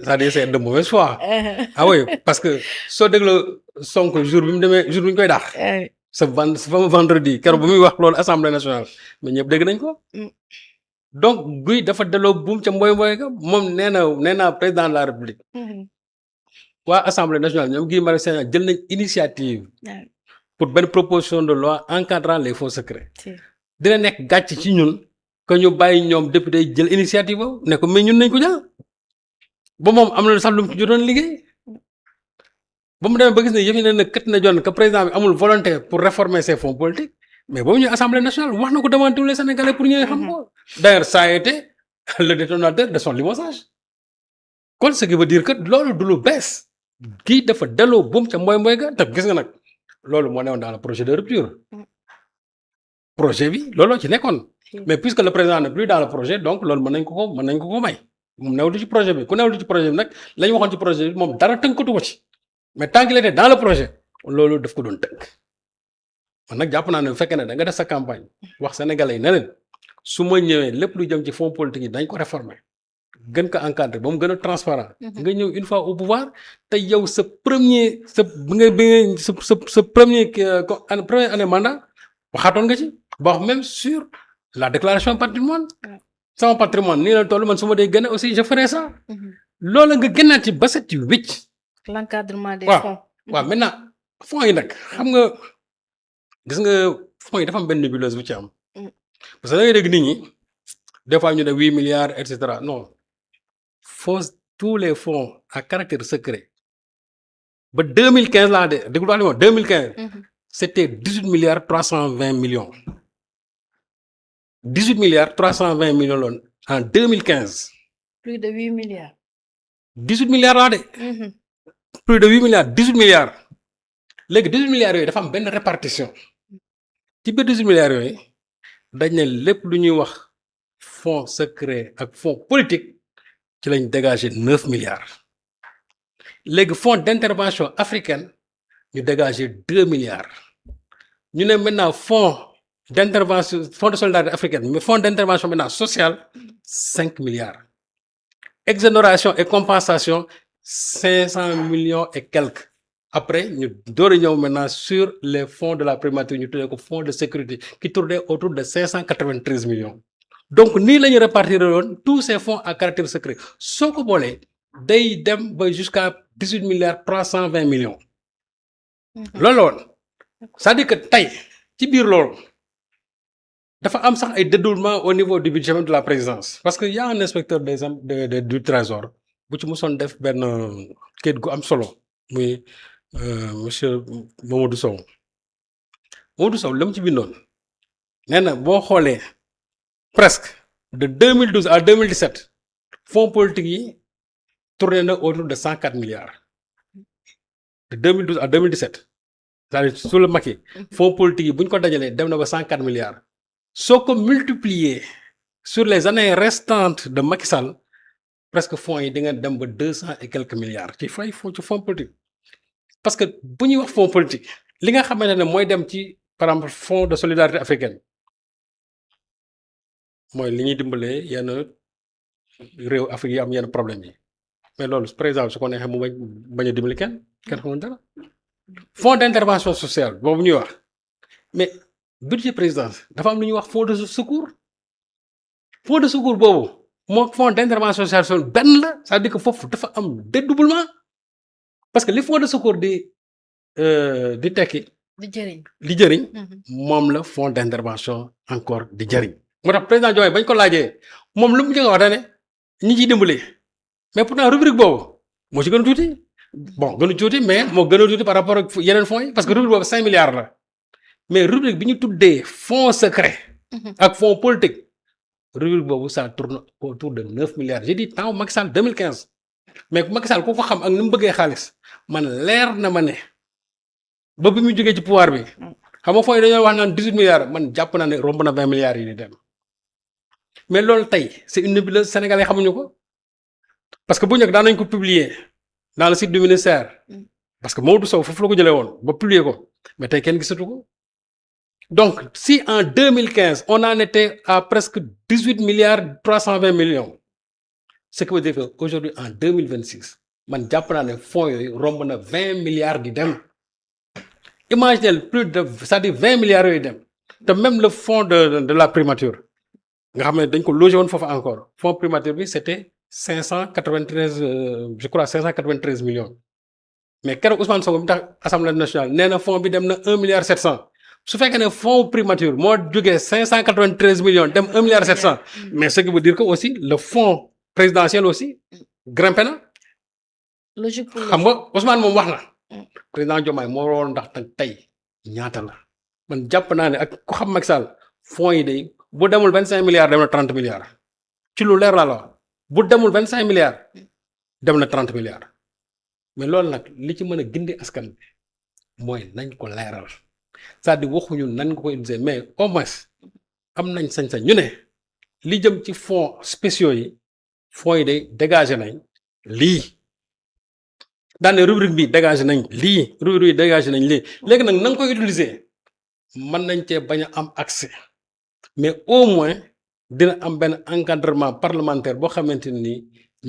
c'est-à-dire c'est de mauvaise foi. Ah oui parce que soo dégloo Sonko jour bi ñu koy dàq. sa vendredi keroog bu muy wax loolu assemblée nationale mais ñëpp dégg nañ ko. donc Guy dafa delloo buum ca mboy ga moom nee naa président de la république. waa assemblée nationale ñoom Guy Marius Sagna jël nañ initiative. pour benn proposition de loi encadrant les fonds secrets. dina nekk gàcc ci ñun que ñu bàyyi ñoom député jël initiative boobu ne ko mais ñun nañ ko jël ba moom am na sax lu mu ci jotoon liggéey ba mu demee ba gis ne yëf yi ne kët na jon que président bi amul volonté pour réformer ses fonds politiques mais boobu ñuy assemblée nationale wax na ko devant tous les Sénégalais pour ñëwee xam ko d'ailleurs ça a été le détonateur de son limogeage kon ce qui veut dire que loolu du lu bees kii dafa delloo buum ca mboy ga te gis nga nag loolu moo newoon dans le projet de rupture projet bi looloo ci nekkoon mais puisque le président n'est plus dans le projet donc loolu mën nañ ko may moom newul ci projet bi ku newul ci projet bi nag la ñu waxoon ci projet bi moom dara tënkatu ko ci mais tant qu'il était dans le projet loolu daf ko doon tënk man nag jàpp naa ne bu fekkee ne da nga def sa campagne wax sénégalais yi ne leen su ma ñëwee lépp lu jëm ci fonds politique yi dañ ko réformer gën ko encadrer ba mu gën a transparent nga ñëw une fois au pouvoir te yow sa première année mandat waxaatoon nga ci ba wax même sur la déclaration patrimoine sama patrimoine nii la toll man su ma dee gën a aussi je ferai ça loolu nga gënaat ci ba set ci wicc l'encadrement des fonds waaw maintenant fonds yi nag xam nga gis nga fonds yi dafa am benn nébuleuse bu ci am parce que da ngay dégg nit ñi des fois ñu ne 8 milliards et cetera non tous les fonds à caractère secret ba 2015 laa de déglu wax li moom 2015 c'était 18 milliards 320 millions 18 milliards 320 millions loon en 2015 plus de 8 milliards 18 milliards laa de plus de 8 milliards 18 milliards léegi 18 milliards yooyu dafa am benn répartition ci biir 18 milliards yooyu dañ ne lépp lu ñuy wax fonds secret ak fonds politique ci lañ dégager 9 milliards léegi fonds d'intervention africaine ñu dégager 2 milliards ñu ne maintenant fonds de solidarité africaine mais fonds d'intervention maintenant sociale 5 milliards exonération et compensation 500 millions et quelques après ñu door a ñëw maintenant sur les fonds de la primature ñu tuddee ko fonds de sécurité qui tournait autour de 593 millions donc nii la ñu répartir woon tous ces fonds à caractère secret soo ko boolee day dem ba jusqu'à 18 milliards 320 millions loolu la woon c'est-à-dire que tey ci biir loolu dafa am sax ay détournements au niveau du budget même de la présidence parce que y a un inspecteur du trésor bu ci mosoon def benn kayit gu am solo muy monsieur Mamadou Sow la mu ci bindoon nee na boo xoolee presque de 2012 à 2017 fonds politique yi tourné na autour de 104 milliards de 2012 à 2017 c'est-à-dire sous le Macky fonds politique yi bu ñu ko dajalee dem na ba 104 milliards soo ko multiplier sur les années restantes de Macky Sall presque fonds yi di nga dem ba 200 et quelques milliards ci fonds politique parce que bu ñuy wax fonds politique li nga xamante ne mooy dem ci par exemple fonds de solidarité africaine mooy li ñuy dimbalee yenn réew Afrique yi am yenn problème yi mais loolu par exemple su ko neexee mu bañ a dimbali kenn xamul dara fonds d'intervention sociale boobu ñuy wax mais budget présidence dafa am lu ñuy wax fonds de secours boobu moo fonds d'intervention sociale benn la c'est-à-dire que foofu dafa am dédoublement parce que li fonds de secours di tekki di jëriñ moom la fonds d'intervention encore di jëriñ moo tax président Diomaye bañ ko laajee moom lu mu njëkk a wax da ne ñi ciy dimbali mais pourtant rubrique boobu moo ci gën a tuuti gënu tuuti mais moo gën a tuuti par rapport ak yeneen fonds yi parce que rubrique boobu 5 milliards la mais rubrique bi ñu tuddee fonds secret ak fonds politique rubrique boobu ça tourne autour de 9 milliards j'ai dit temps Macky Sall 2015 mais Macky Sall ku ko xam ak ni mu bëggee xaalis man leer na ma ne ba bi mu jógee ci pouvoir bi xam nga fonds yi dañoo wax naan 18 milliards man jàpp naa ne romb na 20 milliards yi di dem mais loolu tey c'est une nébuleuse sénégalais xamuñu ko parce que bu njëkk daan nañ ko publier dans le site du ministère parce que Maodo Sow foofu la ko jëlee woon ba publier ko mais tey kenn gisatu ko donc si en 2015 on en était à presque 18 milliards 320 millions ce qui veut dire que aujourd'hui en 2026 man jàpp naa ne fonds yooyu romb na 20 milliards di dem imaginez plus de c'est-à-dire 20 milliards yooyu dem te même le fonds de la primature nga xam ne dañ ko logé woon foofu encore fonds primature bi c'était 593 je crois 593 millions mais keroog Ousmane Sonko bi tax assemblée nationale nee na fonds bi dem na 1 milliard 700 su fekkee ne fonds primature moo jógee 593 millions dem 1 milliard 700 mais ce qui veut dire que aussi le fonds présidentiel aussi grimpé na. logique pour xam nga Ousmane moom wax na. président Diomaye moo waroon ndax tey ñaata la man jàpp naa ne ak ku xam Macky Sall fonds yi day bu demul 25 milliards dem na 30 milliards ci lu leer laa la wax bu demul 25 milliards dem na 30 milliards mais loolu nag li ci mën a gindi askan bi mooy nañ ko leeral c'est-à-dire waxuñu nan nga koy utiliser mais au moins am nañ sañ-sañ ñu ne li jëm ci fonds spéciaux yi fonds yi day dégagé nañ lii. daane rubrique bi dégagé nañ lii rubrique bi dégagé nañ lii léegi nag na nga koy utiliser mën nañ cee bañ a am accès mais au moins dina am benn encadrement parlementaire boo xamante ni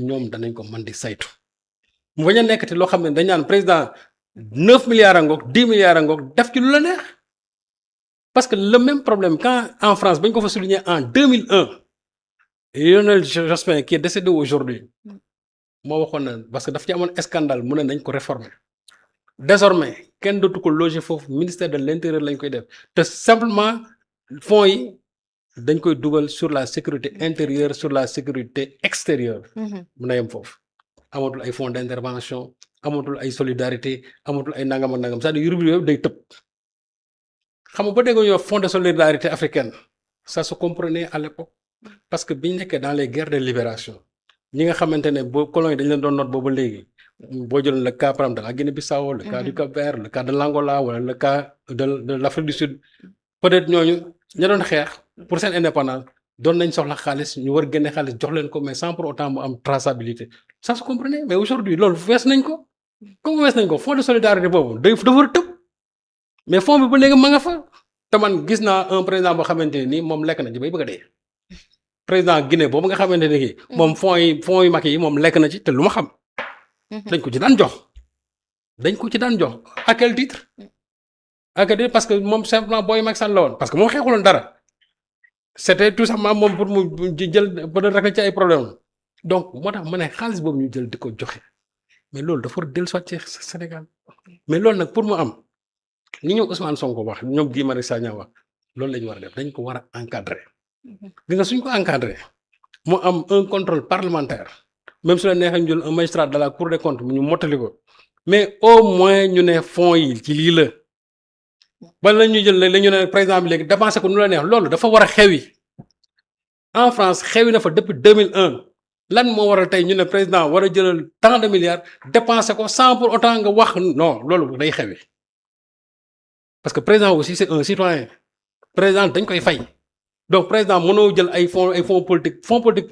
ñoom danañ ko mën di saytu mu bañ a nekk te loo xam ne dañ naan président 9 milliards a ngoog 10 milliards a ngoog def ci lu la neex parce que le même problème quand en France bañ ko fa souligner en 2001 Lionel Jospin qui est décédé aujourd'hui moo waxoon na parce que daf ci amoon scandale mu ne nañ ko réformer désormais kenn dootu ko loger foofu ministère de l'intérieur lañ koy def te simplement fonds yi dañ koy dugal sur la sécurité intérieure sur la sécurité extérieure mun na yem foofu amatul ay fonds d'intervention amatul ay solidarité amatul ay nangam ak nangam c'est-à-dire rubrique yooyu day tëb xam nga ba dégg ñu fonds de solidarité africaine ça se comprenait à l'époque parce que biñ nekkee dans les guerres de libération ñi nga xamante ne boo colons yi dañ leen doon noot boobu léegi boo jëloon le cas par exemple de la Guinée-Bissau le cas du Cap-Vert le cas de l'Angola wala le cas de l'Afrique du Sud peut-être ñooñu ña doon xeex pour seen indépendance doon nañ soxla xaalis ñu war génne xaalis jox leen ko mais sans pour autant mu am traçabilité ça se comprenait mais aujourd'hui loolu wees nañ ko comme wees nañ ko fonds de solidarité boobu dafa war a tëb mais fonds bi ba léegi ma nga fa te man gis naa un président boo xamante ne nii moom lekk na ci bay bëgg a dee président Guinée boobu nga xamante ne kii moom fonds yu mag yi moom lekk na ci te lu ma xam dañ ko ci daan jox à quel titre parce que moom simplement booy Macky Sall la woon parce que moom xeexuloon dara c'était tout simplement moom pour mu jël peut-être rek ci ay problème donc moo tax ma ne xaalis boobu ñu jël di ko joxe mais loolu dafa war a dellusiwaat ci Sénégal mais loolu nag pour mu am ni ñoom Ousmane Sonko wax ñoom Guy Marius Sagna wax loolu la ñu war a def dañ ko war a encadrer gis nga suñ ko encadrer mu am un contrôle parlementaire même su la neexee ñu jël un magistrat de la Cour des comptes ñu mottali ko mais au moins ñu ne fonds yi ci lii la ba la ñuy jël léegi la ñu ne président bi léegi dépensé ko nu la neex loolu dafa war a xewi en France xewi na fa depuis 2001 lan moo waral tey ñu ne président war a jëlal tant de milliards dépensé ko sans pour autant nga wax non loolu day xewi parce que président aussi c'est un citoyen président dañ koy fay donc président mënoo jël ay fonds politique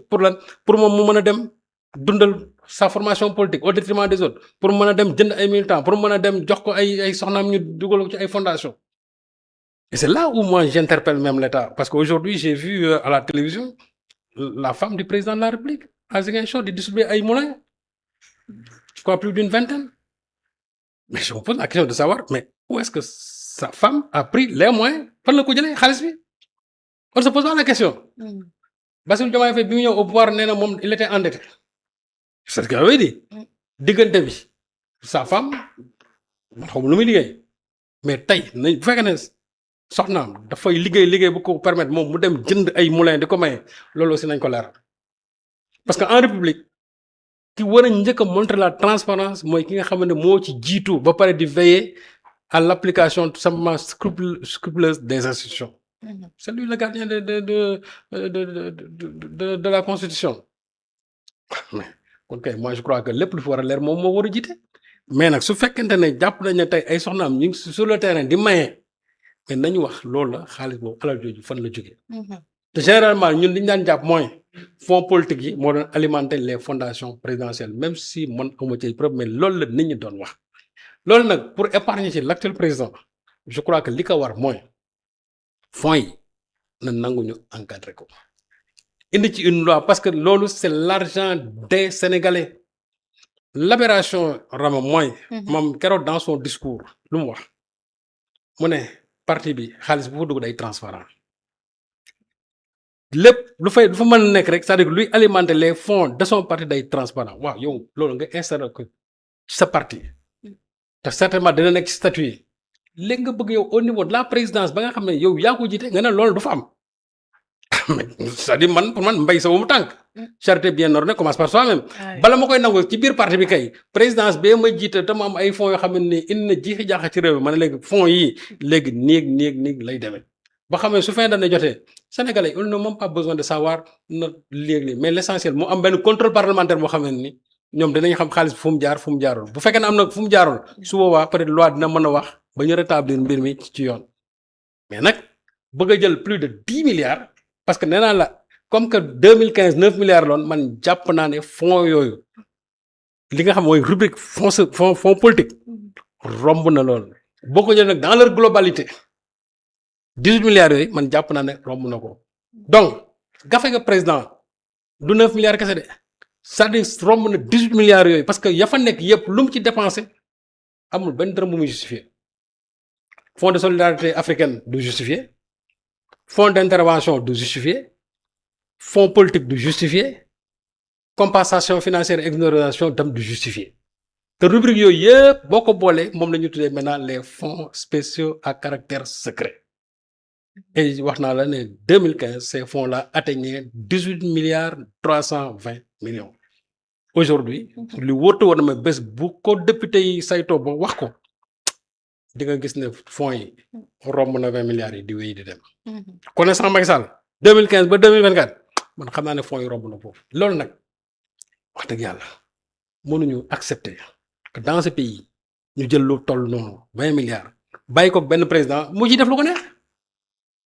pour lan pour moom mu mën a dem dundal sa formation politique au détriment des autres pour mën a dem jënd ay militants pour mën a dem jox ko ay soxnaam ñu dugal ko ci ay fondations et c'est là où moi j'interpelle même l'État parce que aujourd'hui j'ai vu à la télévision la femme du président de la République à Ziguinchor di distribuer ay moulins je crois plus d'une vingtaine mais je me pose la question de savoir mais où est-ce que sa femme a pris les moyens fan la ko jëlee xaalis bi on se pose pas la question Bassirou Diomaye Faye bi mu ñëw au pouvoir nee na moom il était endetté c'est ce qu'il avait dit diggante bi sa femme xaw ma lu muy liggéey mais tey nañ bu fekkee ne soxnaam dafay liggéey bu ko permettre moom mu dem jënd ay moulins di ko maye loolu aussi nañ ko leeral parce que en république ki war a njëkk a montrer la transparence mooy ki nga xamante ne moo ci jiitu ba pare di veiller à l'application tout simplement scrupuleuse des institutions. C'est lui le gardien de la Constitution. Ok, moi je crois que lépp lu fi war a leer moom moo war a jiite mais nag su fekkente ne jàpp nañ ne tey ay soxnaam ñu ngi sur le terrain di maye mais nañu wax loolu la xaalis boobu alal jooju fan la jógee. te généralement ñun li ñu daan jàpp mooy fonds politique yi moo doon alimenter les fondations présidentielles même si man amu ci preuve mais loolu la nit ñi doon wax. loolu nag pour épargner ci l'actuel président je crois que li ko war mooy fonds yi na nangu ñu encadrer ko indi ci une loi parce que loolu c'est l'argent des Sénégalais l'aberration Rama mooy moom keroog dans son discours lu mu wax mu ne parti bi xaalis bu fa dugg day transparent lépp lu fa mën a nekk rek c'est-à-dire luy alimenter les fonds de son parti day transparent waaw yow loolu nga installé ko ci sa parti te certainement dina nekk ci statut yi léegi nga bëgg yow au niveau de la présidence ba nga xam ne yow yaa ko jiite nga ne loolu du fa am c'est-à-dire pour man mbay sa wu mu tànk charité bien ordonnée commence par soi-même bala ma koy nangu ci biir parti bi kay présidence bee ma jiite te mu am ay fonds yoo xam ne indi na jiixi jaaxa ci réew mi ma ne léegi fonds yi léegi néeg lay demee ba xam ne su fin d'année jotee Sénégalais ils n'ont même pas besoin de savoir na léegi mais l'essentiel mu am benn contrôle parlementaire boo xam ne ni ñoom dinañ xam xaalis bi fu mu jaar fu mu jaarul bu fekkee ne am na fu mu jaarul su boobaa peut-être loi dina mën a wax ba ñu rétablir mbir mi ci yoon mais nag bëgg a jël plus de 10 milliards parce que nee naa la comme que 2015 9 milliards loon man jàpp naa ne fonds yooyu li nga xam mooy rubrique fonds politique romb na lool boo ko jël nag dans leur globalité 18 milliards yooyu man jàpp naa ne romb na ko donc gafe nga président du 9 milliards kese de c'est-à-dire romb na 18 milliards yooyu parce que ya fa nekk yëpp lu mu ci dépensé amul benn dërëm bu muy justifié fonds de solidarité africaine du justifié fonds d'intervention du justifié fonds politique du justifié compensation financière exonération tam du justifié te rubrique yooyu yëpp boo ko boolee moom la ñu tuddee maintenant les fonds spéciaux à caractère secret et wax naa la ne 2015 ces fonds là atteignaient 18 milliards 320 millions aujourd'hui li wóotu woon na ma bés bu ko député yi saytoo ba wax ko di nga gis ne fonds yi romb na 20 milliards yi di wéy di dem connaissant Macky Sall 2015 ba 2024 man xam naa ne fonds yi romb na foofu loolu nag wax dëgg yàlla mënuñu accepter que dans ce pays ñu jël lu toll noonu 20 milliards bàyyi ko benn président mu ci def lu ko neex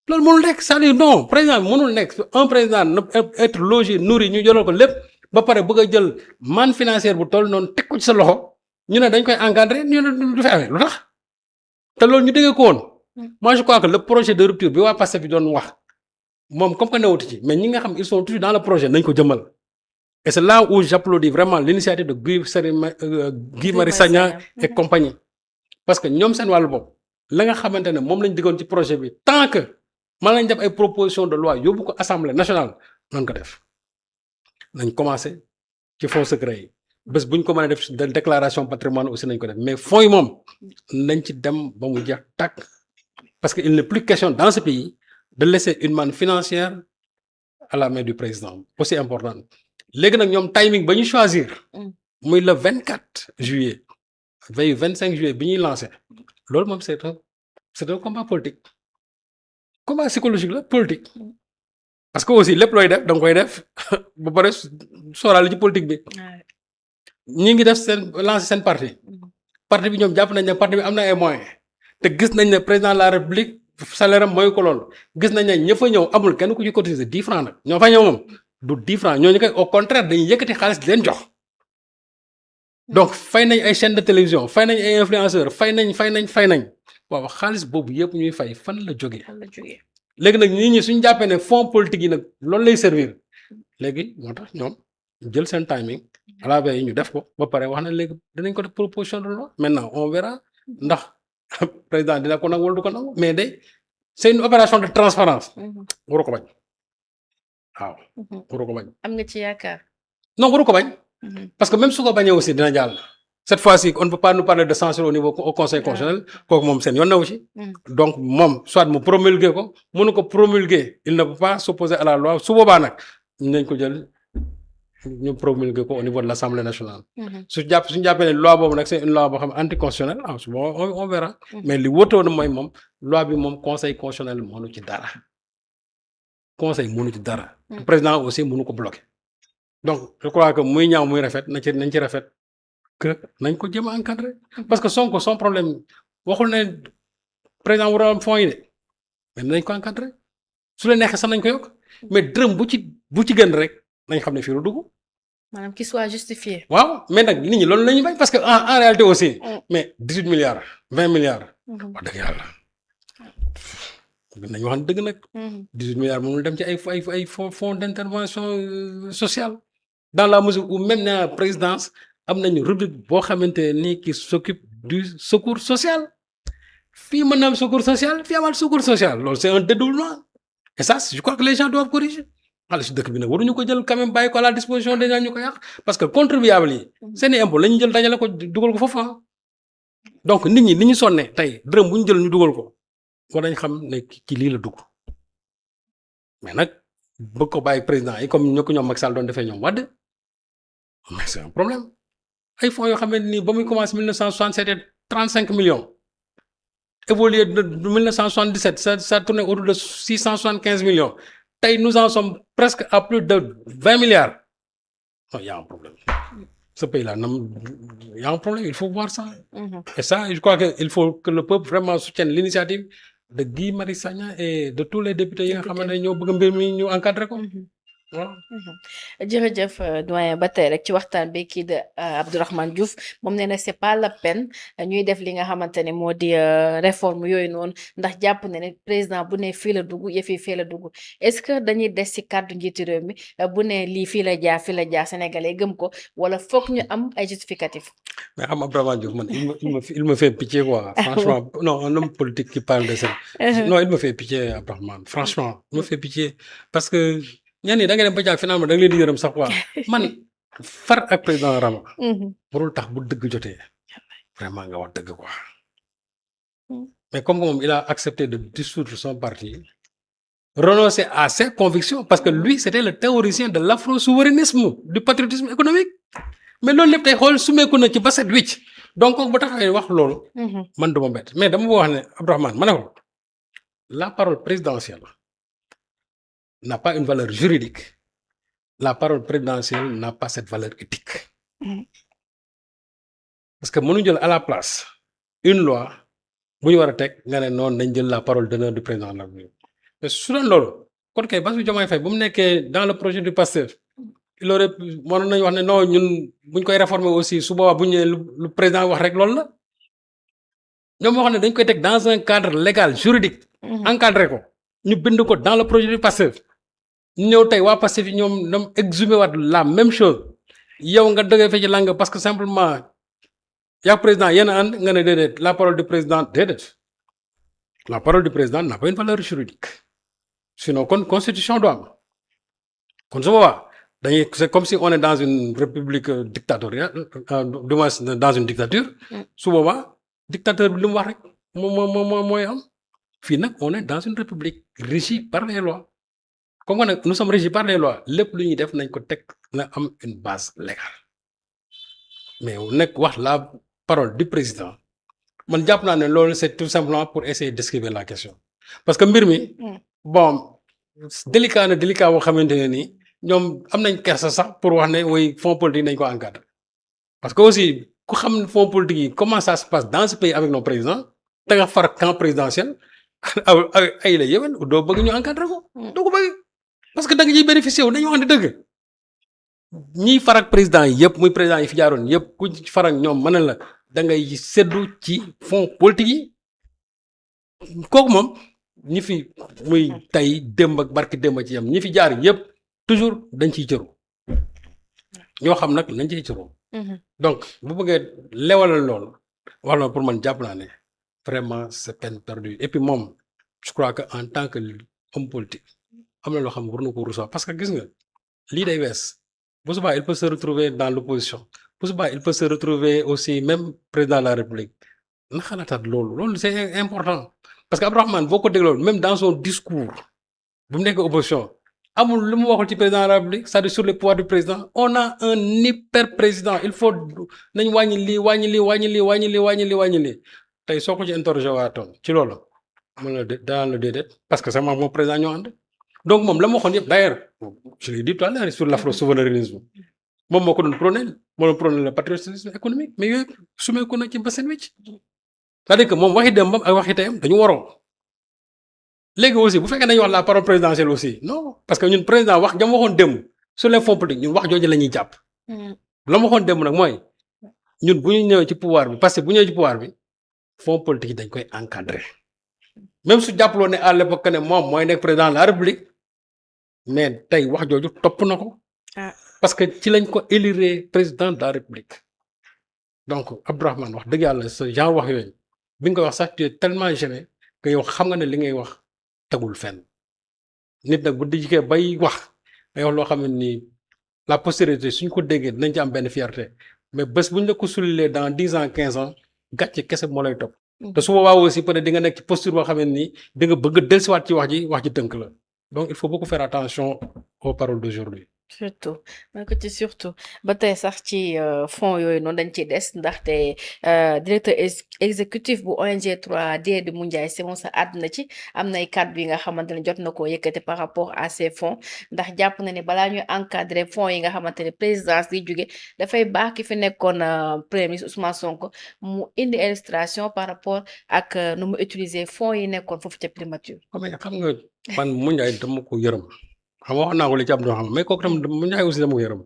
loolu mënul nekk c'est-à-dire non président bi mënul nekk un président na être logé nourri ñu jëlal ko lépp ba pare bëgg a jël manne financière bu toll noonu teg ko ci sa loxo ñu ne dañ koy encadrer ñu ne du fi amee lu tax te loolu ñu déggee ko woon moi je crois que le projet de rupture bi waa Pastef bi doon wax moom comme que newuti ci mais ñi nga xam ils sont toujours dans le projet nañ ko jëmal et c'est là où j'applaudis vraiment l'initiative de Guy Marius Sagna et compagnie parce que ñoom seen wàllu bopp la nga xamante ne moom lañ diggoon ci projet bi tant que man lañ def ay proposition de loi yóbbu ko assemblée nationale nañ ko def nañ commencé ci fonds secret yi bés bu ñu ko mën a def de déclaration patrimoine aussi nañ ko def mais fonds yi moom nañ ci dem ba mu jeex tàkk parce que il n'est plus question dans ce pays de laisser une manne financière à la main du président aussi important léegi nag ñoom timing ba ñu choisir muy le 24 juillet veille 25 juillet bi ñuy lancé loolu moom c'est un combat politique combat psychologique la politique parce que aussi lépp looy def da nga koy def ba pare sóoraale ci politique bi ñi ngi def seen lancer seen parti bi ñoom jàpp nañ ne parti bi am na ay moyens te gis nañ ne président de la république salaire am mooy ko loolu gis nañ ne ña fa ñëw amul kenn ku ci cotiser 10 francs nag ñoo fa ñëw moom du 10 francs ñooñu koy au contraire dañuy yëkkati xaalis di leen jox donc fay nañ ay chaîne de télévision fay nañ ay influenceurs fay nañ waaw xaalis boobu yëpp ñuy fay fan la jógee léegi nag nit ñi suñ jàppee ne fonds politique yi nag loolu lay servir léegi moo tax ñoom jël seen timing à la veille ñu def ko ba pare wax na léegi dinañ ko def proposition de loi maintenant on verra ndax président dina ko nangu wala du ko nangu mais de c'est une opération de transparence waru ko bañ waaw waru ko bañ am nga ci yaakaar non waru ko bañ parce que même su ko bañee aussi dina jàll cette fois-ci on ne peut pas nous parler de censure au niveau au conseil constitutionnel kooku moom seen yoon newu ci donc moom soit mu promulguer ko mënu ko promulguer il ne peut pas s'opposer à la loi su boobaa nag nañ ko jël ñu promulguer ko au niveau de l'Assemblée nationale suñu jàppee ne loi boobu nag c'est une loi boo xam anticonstitutionnelle su boobaa on verra mais li wóotoon mooy moom loi bi moom conseil constitutionnel mënu ci dara conseil mënu ci dara président aussi mënu ko bloquer donc je crois que muy ñaaw muy rafet nañ ci rafet que nañ ko jéem a encadrer parce que Sonko son problème waxul ne président war a am fonds yi de mais nañ ko encadrer su la neexee sax nañ ko yokk mais dërëm bu ci gën rek nañ xam ne fii lu dugg. maanaam qu'il soit justifié. waaw mais nag nit ñi loolu la ñuy bañ parce que en réalité aussi mais 18 milliards 20 milliards. wax dëgg yàlla nañu wax dëgg nag. 18 milliards mënul dem ci ay fonds d'intervention sociale. dans la mesure où même na présidence am nañu rubrique boo xamante ni qui s'occupe du secours social. fii mën na am secours social fii amaat secours social loolu c'est un dédoublement et ça je crois que les gens doivent corriger xaalis dëkk bi nag waruñu ko jël quand même bàyyi ko à la disposition des gens ñu ko yàq parce que contribuable yi seeni impôt la ñu jël dajale ko dugal ko foofu donc nit ñi ni ñu sonne tey dërëm bu ñu jël ñu dugal ko war nañ xam ne ci lii la dugg mais nag bëgg ko bàyyi président yi comme ñu ko ñoom Macky Sall doon defee ñoom Wade mais c'est un problème ay fonds yoo xam ne nii ba muy commencé 1967 c'était 35 millions évolué de 1977 ça tournait autour de 675 millions tey nous en sommes presque à plus de 20 milliards non il y a un problème ce pays-là il y a un problème il faut voir ça et ça je crois que il faut que le peuple vraiment soutienne l'initiative de Guy Marius Sagna et de tous les députés yi nga xamante ne ñoo bëgg mbir mi ñu encadré ko voilà. jërëjëf doyen ba tey rek ci waxtaan bi kii de Abdourahmane Diouf moom nee na c'est pas la peine ñuy def li nga xamante ne moo di réforme yooyu noonu ndax jàpp na ne président bu ne fii la dugg yëf yi fii la dugg est-ce que dañuy des ci kàddu njiitu réew mi bu ne lii fii la jaar sénégalais gëm ko wala foog ñu am ay justificatif. mais xam Abdourahmane Diouf man il me fait pitié quoi franchement non un homme politique qui parle de ça non il me fait pitié Abdourahmane franchement il me fait pitié parce que ñenn ñi da nga dem ba jàpp finalement da nga leen di yërëm sax quoi man far ak président Rama. warul tax bu dëgg jotee vraiment nga wax dëgg quoi. mais comme moom il a accepté de dissoudre son parti renoncer à ses convictions parce que lui c'était le théoricien de l'afro-souverainisme du patriotisme économique mais loolu lépp tey xool sumeeku na ci ba set wicc donc bu taxawee wax loolu. man du ma bett mais dama wax ne Abdourahmane ma ne ko la parole présidentielle. n'a pas une valeur juridique la parole présidentielle n'a pas cette valeur éthique parce que mënu jël à la place une loi bu ñu war a teg nga ne noonu nañ jël la parole d'honneur du président de la République mais su doon loolu kon kay Bassirou Diomaye Faye bu mu nekkee dans le projet du Pastef il aurait mënoon nañu wax ne non ñun buñ koy réformer aussi su boobaa bu ñu nee lu président wax rek loolu la ñoom wax ne dañ koy teg dans un cadre légal juridique encadré ko ñu bind ko dans le projet du Pastef ñëw tey waa Pastef yi ñoom exhumé waat la même chose yow nga dëggee fe ci langue parce que simplement yaa président yéen a ànd nga ne déedéet la parole du président déedéet la parole du président n'a pas une valeur juridique sinon kon constitution du am kon su boobaa dañuy c'est comme si on est dans une république dictatoriale du moins dans une dictature su boobaa dictateur bi li mu wax rek moom mooy am fii nag on est dans une république régie par les lois comme que nag nous sommes régis par les lois lépp lu ñuy def nañ ko teg na am une base légale mais nag wax la parole du président man jàpp naa ne loolu c'est tout simplement pour essayer d'esquiver la question parce que mbir mi bon délicat boo xamante ne nii ñoom am nañ kersa sax pour wax ne woy fonds politique nañ ko encadrer parce que aussi ku xam fonds politique yi comment ça se passe dans ce pays avec nos présidents te nga far camp présidentiel ay la yéwén doo bëgg ñu encadrer ko doo ko bëgg parce que da nga ciy bénéficier wu dañu wax ne dëgg ñiy farak président yi yëpp muy président yi fi jaaroon yëpp ku farak ñoom mën na la da ngay seddu ci fonds politique yi kooku moom ñi fi muy tey démb ak barki démb ci yam ñi fi jaar yëpp toujours dañ ciy cëru ñoo xam nag nañ ciy cëru donc bu bëggee lewalal loolu wax na pour man jàpp naa ne vraiment c'est peine perdue et puis moom je crois que en tant que homme politique am na loo xam war na ko rusa parce que gis nga lii day wees bu subaa il peut se retrouver dans l'opposition bu subaa il peut se retrouver aussi même président de la République na xalaataat loolu c'est important parce que Abdourahmane boo ko dégloon même dans son discours bu mu nekk opposition amul lu mu waxul ci président de la République c'est-à-dire sur les pouvoirs du président on a un hyper président il faut nañ wàññi lii tey soo ko ci interroger waatoon ci loolu mën na daan la déedéet parce que sama moom président ñoo ànd donc moom la ma waxoon yëpp d'ailleurs je l'ai dit tout à l'heure sur l'afro-souverainisme moom moo ko doon prôner le patriotisme économique mais yooyu sumee ko na ci ba seen wicc c'est-à-dire que moom waxi dem ak waxi teyam dañu waroo léegi aussi bu fekkee dañuy wax la parole présidentielle aussi non parce que ñun président wax jam waxoon démb sur les fonds politiques ñun wax jooju la ñuy jàpp la ma waxoon démb nag mooy ñun bu ñu ñëwee ci pouvoir bi parce que bu ñëwee ci pouvoir bi fonds politique yi dañ koy encadrer même su jàppaloo ne à l'époque ne moom mooy nekk président de la république mais tey wax jooju topp na ko. Ah. parce que ci lañ ko élire président de la république donc Abdourahmane wax dëgg yàlla sa genre wax yooyu bi nga koy wax sax tu es tellement gêné que yow xam nga ne li ngay wax tegul fenn nit nag bu dijjikee bay wax ngay wax loo xam ne nii la postérité suñ ko déggee dinañ ci am benn fierté mais bés buñ la ko souligner dans 10 ans 15 ans gàcce kese moo lay topp. te su boobaa aussi peut-être di nga nekk ci posture boo xam ne nii di nga bëgg a dellusiwaat ci wax ji tënk la donc il faut beaucoup faire attention aux paroles d'aujourd'hui. surtout man ko ci surtout ba tey sax ci fonds yooyu noonu dañ ciy des ndaxte directeur exécutif bu ONG 3D di Moundiaye Simon sa àdduna ci am nay kàddu yi nga xamante ne jot na koo yëkkati par rapport à ces fonds ndax jàpp na ne balaa ñuy encadrer fonds yi nga xamante ne présidence di jóge dafay baax ki fi nekkoon premier ministre Ousmane Sonko mu indi illustration par rapport ak nu mu utiliser fonds yi nekkoon foofu ca primature. xam nga man Moundiaye dama ko yërëm. xam nga wax naa ko li ci am doo xam mais kooku tam mu ñaay aussi dama ko yërëm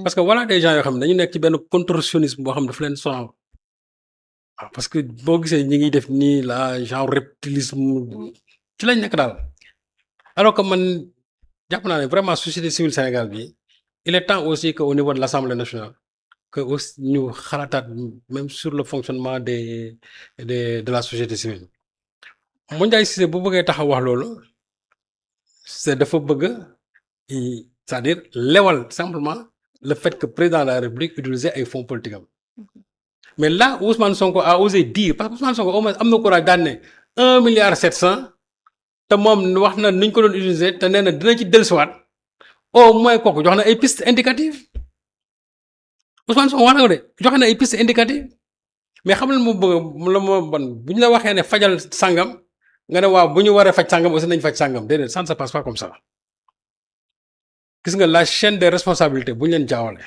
parce que voilà des gens yoo xam ne dañu nekk ci benn contorsionnisme boo xam ne daf leen sonal waaw parce que boo gisee ñi ngi def nii la genre reptilisme ci lañ nekk daal alors que man jàpp naa ne vraiment société civile Sénégal bi il est temps aussi que au niveau de l'Assemblée nationale que aussi ñu xalaataat même sur le fonctionnement de la société civile Moundiaye Cissé bu bëggee taxaw wax loolu c'est dafa bëgg c'est-à-dire lewal simplement le fait que président de la République utilisait ay fonds politiques am mais là Ousmane Sonko a osé dire parce que Ousmane Sonko au moins am na courage daan ne 1,7 milliard te moom wax na ni ñu ko doon utiliser te nee na dina ci dellusiwaat au moins kooku jox na ay pistes indicatives Ousmane Sonko wax na ko de joxe na ay pistes indicatives mais xam nga mu bëgg la moo bon bu ñu la waxee ne fajal sangam nga ne waaw bu ñu waree faj sangam aussi nañ faj sangam déedéet ça ne se passe pas comme ça gis nga la chaîne des responsabilités bu ñu leen jaawale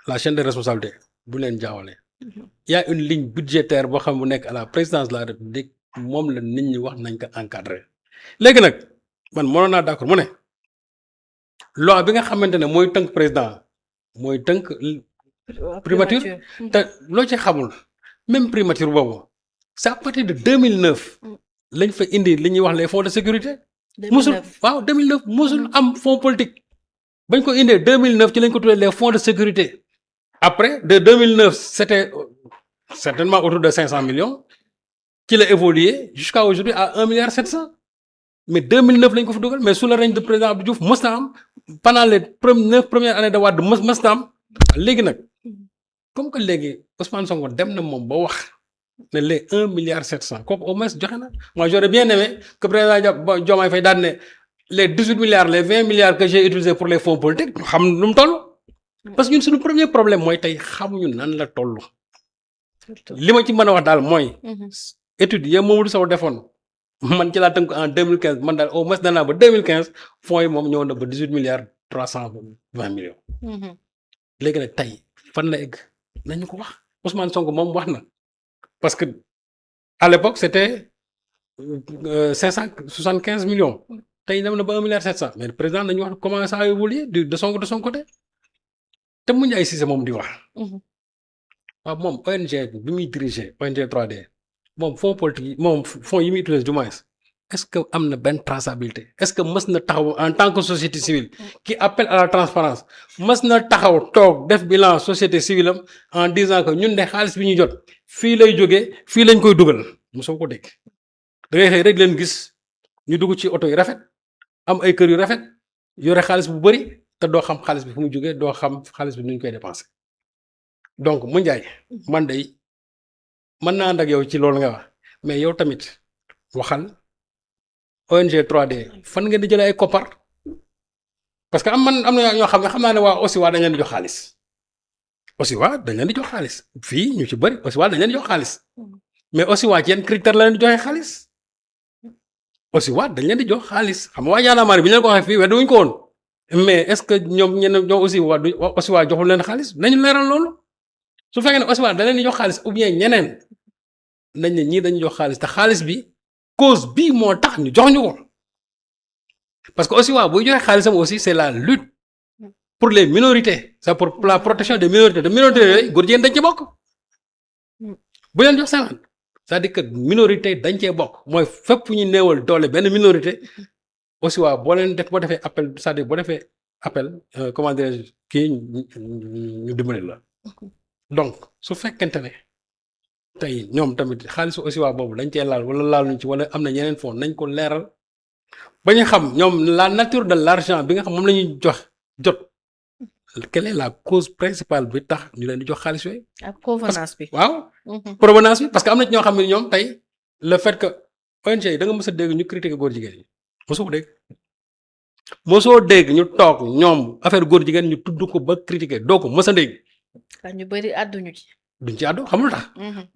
la chaîne des responsabilités bu ñu leen jaawale il y a une ligne budgétaire boo xam bu nekk à la présidence de la République moom la nit ñi wax nañ ko encadrer léegi nag man mënoon naa d'accord mu ne loi bi nga xamante ne mooy tënk président mooy tënk primature te loo ci xamul même primature boobu c'est à partir de 2009 lañ fa indi li ñuy wax les fonds de sécurité. 2009 musul waaw 2009 musul am fonds politique bañ ko indee 2009 ci lañ ko tuddee les fonds de sécurité après de 2009 c'était certainement autour de 500 millions ci la évolué jusqu'à aujourd'hui à 1,7 milliard mais 2009 lañ ko fa dugal mais sous le règne de président Abdou Diouf mës na am pendant les 9 premières années de Wade mës na am léegi nag comme que léegi Ousmane Sonko dem na moom ba wax. ne les 1,7 milliard kooku au moins joxe na moi j'aurais bien aimé que président Diomaye Faye daan ne les 18 milliards les 20 milliards que j'ai utilisés pour les fonds politiques ñu xam nu mu toll parce que ñun suñu premier problème mooy tey xamuñu nan la toll li ma ci mën a wax daal mooy étude ya Mamadou Sow defoon man ci laa tënk en 2015 man daal au moins danaa ba 2015 fonds yi moom ñëw na ba 18 milliards 320 millions léegi nag tey fan la egg nañu ko wax Ousmane Sonko moom wax na parce que à l'époque c'était 575 millions tey dem na ba 1,7 milliard mais le président dañu wax comment ça a évolué de son côté te Moundiaye Cissé moom di wax. waaw moom ONG bi muy diriger ONG 3D moom fonds politique yi moom fonds yi muy utiliser du moins est-ce que am na benn traçabilité est-ce que mës na taxaw en tant que société civile qui appelle à la transparence mës na taxaw toog def bilan société civile am en disant que ñun de xaalis bi ñu jot fii lay jógee fii lañ koy dugal mosoo ko dégg da ngay xëy rek leen gis ñu dugg ci oto yu rafet am ay kër yu rafet yore xaalis bu bari te doo xam xaalis bi fu mu jógee doo xam xaalis bi nu ñu koy dépenser donc Moundiaye man day mën naa ànd ak yow ci loolu nga wax mais yow tamit waxal. ONG 3D fan ngeen di jëlee ay koppar parce que am na ñoo xam ne xam naa ne waa OSIWA dañ leen di jox xaalis OSIWA dañ leen di jox xaalis fii ñu ci bëri OSIWA dañ leen di jox xaalis mais OSIWA ci yenn critère la leen di joxe xaalis OSIWA dañ leen di jox xaalis xam nga waa Y'en a marre bi ñu leen ko waxee fii weddi wuñ ko woon mais est-ce que ñoom OSIWA joxul leen xaalis nañu leeral loolu su fekkee ne OSIWA dañ leen di jox xaalis ou bien ñeneen nañ ne ñii dañu jox xaalis te xaalis bi. cause bii moo tax ñu jox ñu ko parce que aussi buy joxe xaalisam aussi c'est la lutte pour les minorités c'est pour la protection des minorités yooyu góor jigéen dañ ci bokk bu leen jox seen c'est-à-dire que minorité dañ cee bokk mooy fépp ñu néewal doole benn minorité aussi waaw boo leen boo defee appel c'est-à-dire boo defee appel comment dirais-je kii ñu dimbali la donc su fekkente ne tey ñoom tamit xaalisu aussi waa boobu dañ cee laal wala laaluñ ci wala am na yeneen fonds nañ ko leeral ba ñu xam ñoom la nature de l'argent bi nga xam moom la ñuy jot quelle est la cause principale bi tax ñu leen di jox xaalis yooyu. ak provenance bi. waaw provenance bi parce que am na ci ñoo xam ne ñoom tey le fait que ONG yi da nga mës a dégg ñu critiquer góor jigéen yi mosoo dégg ñu toog ñoom affaire góor jigéen ñu tudd ko ba critiquer doo ko mës a dégg. waaw ñu bëri àdduñu ci. duñ ci àddu xamul tax.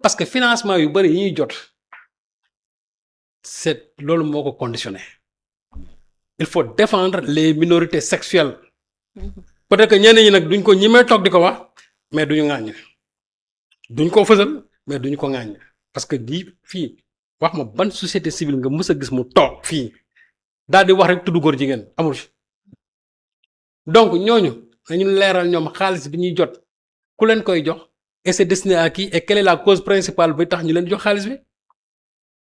parce que financement yu bëri yi ñuy jot c'est loolu moo ko conditionné. il faut défendre les minorités sexuelles. peut-être que ñenn ñi nag duñ ko ñimee toog di ko wax mais duñu ŋàññ duñ ko fësal mais duñu ko ŋàññ parce que di fii wax ma ban société civile nga mës a gis mu toog fii daal di wax rek tudd góor jigéen amul fi donc ñooñu dañu leeral ñoom xaalis bi ñuy jot ku leen koy jox et c'est destiné à qui et quelle est la cause principale bi tax ñu leen di jox xaalis bi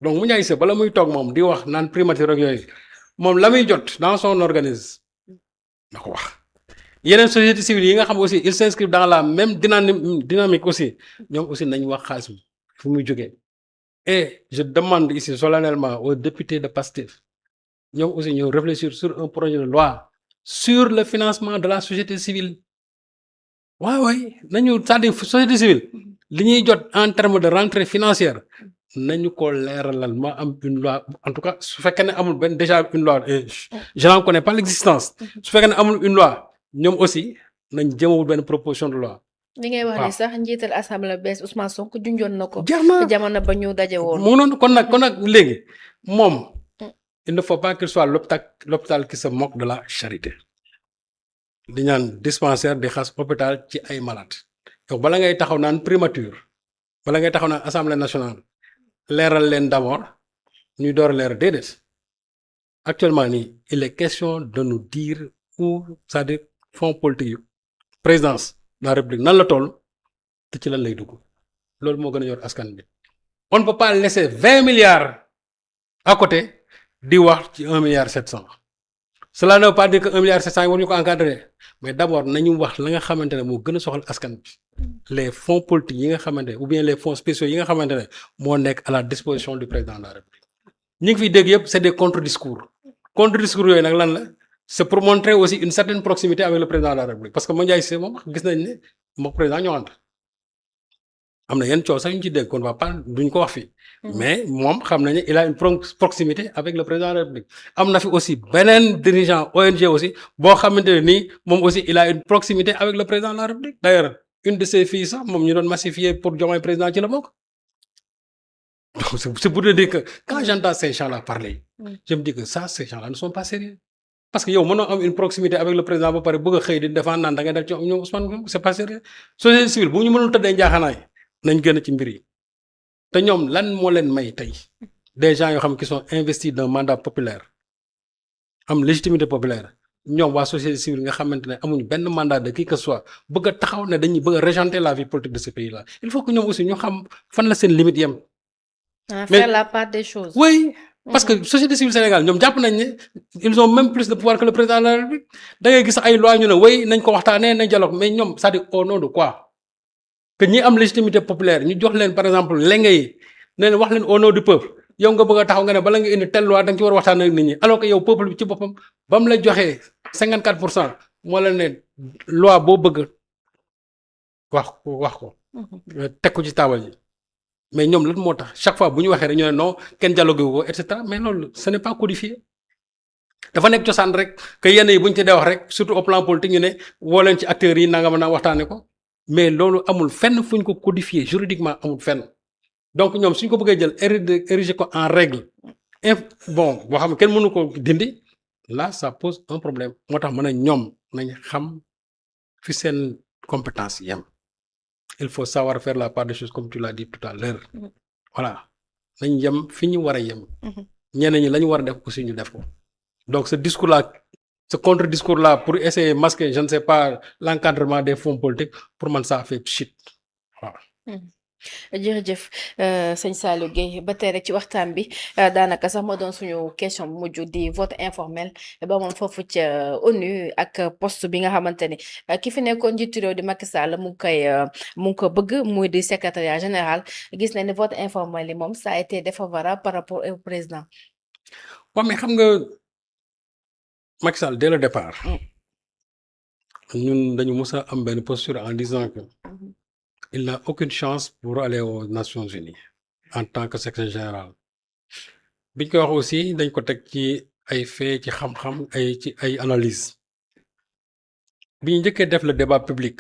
donc mu ñaay se bala muy toog moom di wax naan primature ak yooyu moom la muy jot dans son organisme na ko wax. yeneen société civile yi nga xam aussi ils s'inscrivent dans la même dynamique aussi ñoom aussi nañ wax xaalis bi fu muy jógee et je demande ici solennellement aux députés de Pastef ñoom aussi ñu réfléchir sur un projet de loi sur le financement de la société civile waaw nañu c'est-à-dire société civile li ñuy jot en termes de rentrée financière nañu ko leeralal ma am une loi en tout cas su fekkee ne amul benn déjà une loi je n'en connais pas l'existence su fekkee ne amul une loi ñoom aussi nañ jëmawul benn proposition de loi. li ngay wax ni sax njiital assemblée bees Ousmane Sonko junjoon na ko. jar na jamono ba ñu daje woon. mu noonu kon nag léegi moom il ne faut pas qu'il soit l'hôpital qui se moque de la charité. di ñaan dispensaire di xas hôpital ci ay malade yow bala ngay taxaw naan primature bala ngay taxaw naan assemblée nationale leeral leen d'abord ñuy door leeral déedéet actuellement nii il est question de nous dire où c'est-à-dire fonds politique yu présidence de la république nan la toll te ci lan lay dugg loolu moo gën a yor askan bi on ne peut pas laisser 20 milliards à côté di wax ci 1 milliard 700 cela ne veut pas dire que 1 milliard 700 yi war ñu ko encadrer mais d'abord nañu wax la nga xamante ne moo gën a soxal askan bi les fonds politiques yi nga xamante ne ou bien les fonds spéciaux yi nga xamante ne moo nekk à la disposition du président de la république ñi ngi fiy dégg yëpp c'est des contre-discours yooyu nag lan la c'est pour montrer aussi une certaine proximité avec le président de la république parce que Mandiaye Cissé moom gis nañ ne moom président ñoo ànd am na yenn coow sax ñu ci dégg kon va pas duñ ko wax fii mais moom xam nañ ne il a une proximité avec le président de la république am na fi aussi beneen dirigeant ONG aussi boo xamante ne nii moom aussi il a une proximité avec le président de la république d'ailleurs une de ses filles sax moom ñu doon massifier pour Diomaye président ci la bokk donc c'est pour te dire que quand j'entends ces gens-là parler je me dis que ça ces gens-là ne sont pas sérieux parce que yow mënoo am une proximité avec le président ba pare bëgg a xëy di défendre naan da ngay def ci ñoom Ousmane c'est pas sérieux société civile bu ñu mënul tëddee njaaxanaay nañ gën a ci mbir yi te ñoom lan moo leen may tey des gens yoo xam qui sont investis d'un mandat populaire am légitimité populaire ñoom waa société civile nga xamante ne amuñu benn mandat de qui que ce soit bëgg a taxaw ne dañuy bëgg a régenter la vie politique de ce pays là il faut que ñoom aussi ñu xam fan la seen limite yem. faire la part des choses. oui. parce que société civile Sénégal ñoom jàpp nañ ne ils ont même plus de pouvoir que le président de la République da ngay gis ay loi ñu ne way nañ ko waxtaanee nañ dialogue mais ñoom c'est-à-dire au nom de quoi que ñi am légitimité populaire ñu jox leen par exemple lenge yi ne leen wax leen au nom du peuple yow nga bëgg a taxaw nga ne bala nga indi telle loi da nga ci war a waxtaan ak nit ñi alors que yow peuple bi ci boppam ba mu la joxee 54% moo la ne loi boo bëgg wax ko teg ko ci taabal ji mais ñoom lan moo tax chaque fois bu ñu waxee rek ñu ne non kenn dialogue wu ko et cetera mais loolu ce n'est pas codifié dafa nekk cosaan rek que yenn yi bu ñu ci dee wax rek surtout au plan politique ñu ne woo leen ci acteurs yi nangam naa waxtaane ko mais loolu amul fenn fu ñu ko codifié juridiquement amul fenn donc ñoom suñ ko bëggee jël ériger ko en règle bon boo xam ne kenn mënu ko dindi là ça pose un problème moo tax mën a ñoom nañ xam fi seen compétence yem. il faut savoir faire la part des choses comme tu l'as dit tout à l'heure voilà nañ yem fi ñu war a yem ñeneen ñi la ñu war a def aussi ñu def ko donc ce discours là ce contre discours là pour essayer masquer je ne sais pas l'encadrement des fonds politiques pour man ça fait shit waaw jërëjëf sëñ Saliou Guèye ba tey rek ci waxtaan bi daanaka sax moo doon suñu question bu mujj di vote informel ba moom foofu ca ONU ak poste bi nga xamante ni ki fi nekkoon njiitu réew di Macky Sall mu ngi ko bëgg muy di secrétariat général gis na ni vote informel yi moom ça a été défavorable par rapport au président. waaw mais xam nga Macky Sall dès le départ ñun dañu mës a am benn posture en disant que il n'a aucune chance pour aller aux Nations Unies en tant que secrétaire général biñ ko wax aussi dañ ko teg ci ay fait ci xam-xam ci ay analyse bi ñu njëkkee def le débat public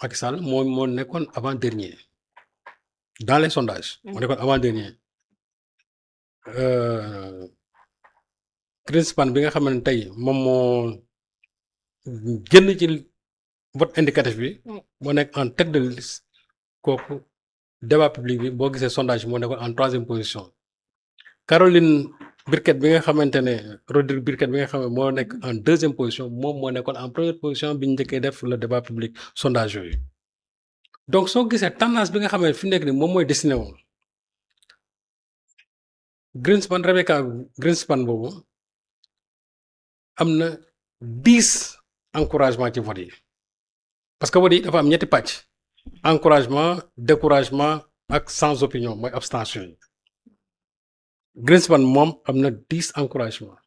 Macky Sall moo nekkoon avant dernier dans les sondages moo nekkoon avant dernier Greenspan bi nga xam ne tey moom moo génn ci vote indicatif bi moo nekk en tête de liste kooku débat public bi boo gisee sondage moo nekkoon en 3e position Caroline Birket bi nga xamante ne Rodrigue Birket bi nga xam ne moo nekk en 2e position moom moo nekkoon en 1re position bi ñu njëkkee def le débat public sondage yooyu donc soo gisee tendance bi nga xam ne fi nekk ni moom mooy dessiné woon Greenspan Rebecca Greenspan boobu am na 10 encouragement ci vote yi parce que vote yi dafa am ñetti pàcc encouragement découragement ak sans opinion mooy abstention yi Greenspan moom am na 10 encouragement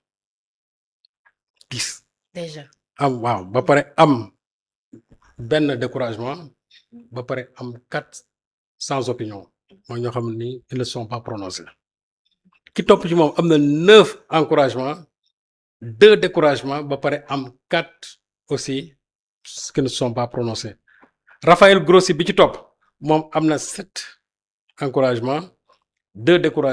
10 déjà waaw ba pare am benn découragement ba pare am 4 sans opinion mooy ñoo xam ni ils ne sont pas prononcés ki topp ci moom am na 9 encouragement 2 découragements ba pare am 4 aussi qui ne sont pas prononcés Raphaël Grossi bi ci topp moom am na 7 encouragements 2 découragements